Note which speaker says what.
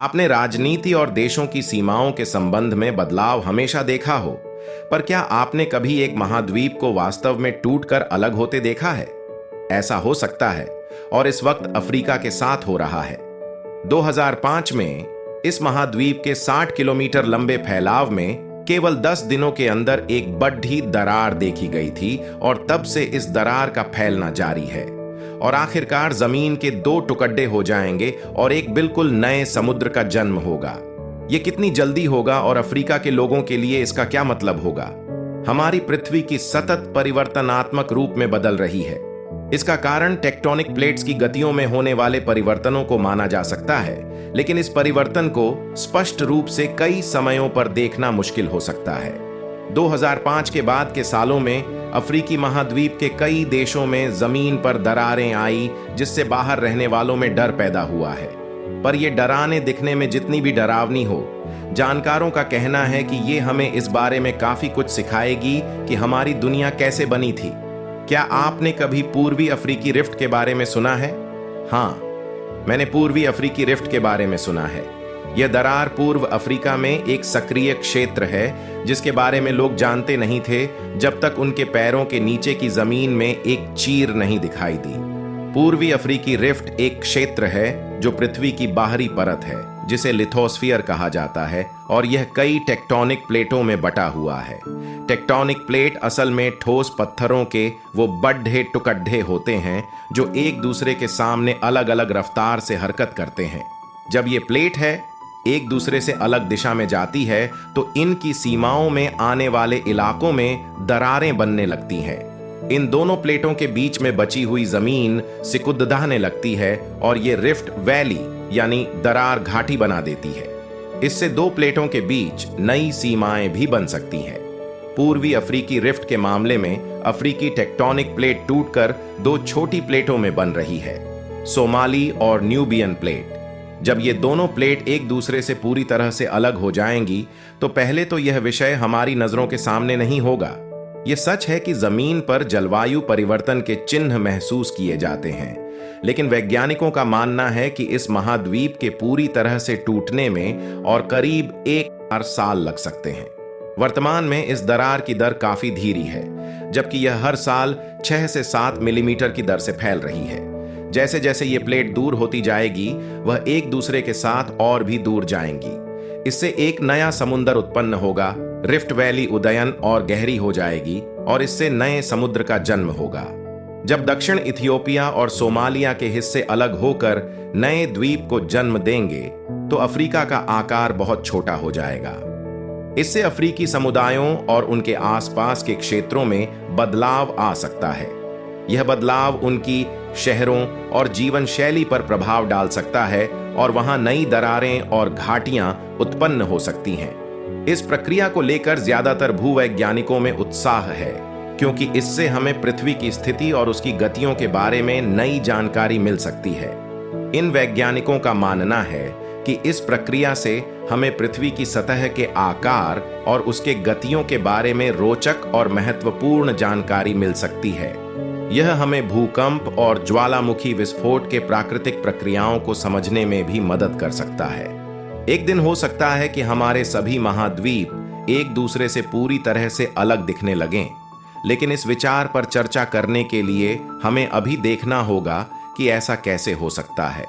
Speaker 1: आपने राजनीति और देशों की सीमाओं के संबंध में बदलाव हमेशा देखा हो, पर क्या आपने कभी एक महाद्वीप को वास्तव में टूटकर अलग होते देखा है? ऐसा हो सकता है, और इस वक्त अफ्रीका के साथ हो रहा है। 2005 में इस महाद्वीप के 60 किलोमीटर लंबे फैलाव में केवल 10 दिनों के अंदर एक बड़ी दरार देखी गई थी, और तब से इस दरार का फैलना जारी है और आखिरकार जमीन के 2 टुकड़े हो जाएंगे और एक बिल्कुल नए समुद्र का जन्म होगा। यह कितनी जल्दी होगा और अफ्रीका के लोगों के लिए इसका क्या मतलब होगा? हमारी पृथ्वी की सतत परिवर्तनात्मक रूप में बदल रही है। इसका कारण टेक्टोनिक प्लेट्स की गतियों में होने वाले परिवर्तनों को माना जा सकता है, लेकिन इस परिवर्तन को स्पष्ट रूप से कई समयों पर देखना मुश्किल हो सकता है। 2005 के बाद के सालों में अफ्रीकी महाद्वीप के कई देशों में जमीन पर दरारें आई, जिससे बाहर रहने वालों में डर पैदा हुआ है। पर यह डराने दिखने में जितनी भी डरावनी हो, जानकारों का कहना है कि ये हमें इस बारे में काफी कुछ सिखाएगी कि हमारी दुनिया कैसे बनी थी। क्या आपने कभी पूर्वी अफ्रीकी रिफ्ट के बारे में सुना है? हाँ, मैंने पूर्वी अफ्रीकी रिफ्ट के बारे में सुना है। यह दरार पूर्व अफ्रीका में एक सक्रिय क्षेत्र है, जिसके बारे में लोग जानते नहीं थे जब तक उनके पैरों के नीचे की जमीन में एक चीर नहीं दिखाई दी। पूर्वी अफ्रीकी रिफ्ट एक क्षेत्र है जो पृथ्वी की बाहरी परत है, जिसे लिथोस्फीयर कहा जाता है, और यह कई टेक्टोनिक प्लेटों में बटा हुआ है। टेक्टोनिक प्लेट असल में ठोस पत्थरों के वो बड़े टुकड़े होते हैं जो एक दूसरे के सामने अलग अलग रफ्तार से हरकत करते हैं। जब ये प्लेट है एक दूसरे से अलग दिशा में जाती है, तो इनकी सीमाओं में आने वाले इलाकों में दरारें बनने लगती हैं। इन दोनों प्लेटों के बीच में बची हुई जमीन सिकुड़ने लगती है और ये रिफ्ट वैली यानी दरार घाटी बना देती है। इससे 2 प्लेटों के बीच नई सीमाएं भी बन सकती हैं। पूर्वी अफ्रीकी रिफ्ट के मामले में अफ्रीकी टेक्टोनिक प्लेट टूटकर 2 छोटी प्लेटों में बन रही है, सोमाली और न्यूबियन प्लेट। जब ये दोनों प्लेट एक दूसरे से पूरी तरह से अलग हो जाएंगी, तो पहले तो यह विषय हमारी नजरों के सामने नहीं होगा। यह सच है कि जमीन पर जलवायु परिवर्तन के चिन्ह महसूस किए जाते हैं, लेकिन वैज्ञानिकों का मानना है कि इस महाद्वीप के पूरी तरह से टूटने में और करीब 1000 साल लग सकते हैं। वर्तमान में इस दरार की दर काफी धीमी है, जबकि यह हर साल 6 से 7 मिलीमीटर की दर से फैल रही है। जैसे जैसे ये प्लेट दूर होती जाएगी, वह एक दूसरे के साथ और भी दूर जाएंगी। इससे एक नया समुद्र उत्पन्न होगा, रिफ्ट वैली उदयन और गहरी हो जाएगी, और इससे नए समुद्र का जन्म होगा। जब दक्षिण इथियोपिया और सोमालिया के हिस्से अलग होकर नए द्वीप को जन्म देंगे, तो अफ्रीका का आकार बहुत छोटा हो जाएगा। इससे अफ्रीकी समुदायों और उनके आसपास के क्षेत्रों में बदलाव आ सकता है। यह बदलाव उनकी शहरों और जीवन शैली पर प्रभाव डाल सकता है, और वहां नई दरारें और घाटियां उत्पन्न हो सकती हैं। इस प्रक्रिया को लेकर ज्यादातर भूवैज्ञानिकों में उत्साह है, क्योंकि इससे हमें पृथ्वी की स्थिति और उसकी गतियों के बारे में नई जानकारी मिल सकती है। इन वैज्ञानिकों का मानना है कि इस प्रक्रिया से हमें पृथ्वी की सतह के आकार और उसके गतियों के बारे में रोचक और महत्वपूर्ण जानकारी मिल सकती है। यह हमें भूकंप और ज्वालामुखी विस्फोट के प्राकृतिक प्रक्रियाओं को समझने में भी मदद कर सकता है। एक दिन हो सकता है कि हमारे सभी महाद्वीप एक दूसरे से पूरी तरह से अलग दिखने लगें, लेकिन इस विचार पर चर्चा करने के लिए हमें अभी देखना होगा कि ऐसा कैसे हो सकता है।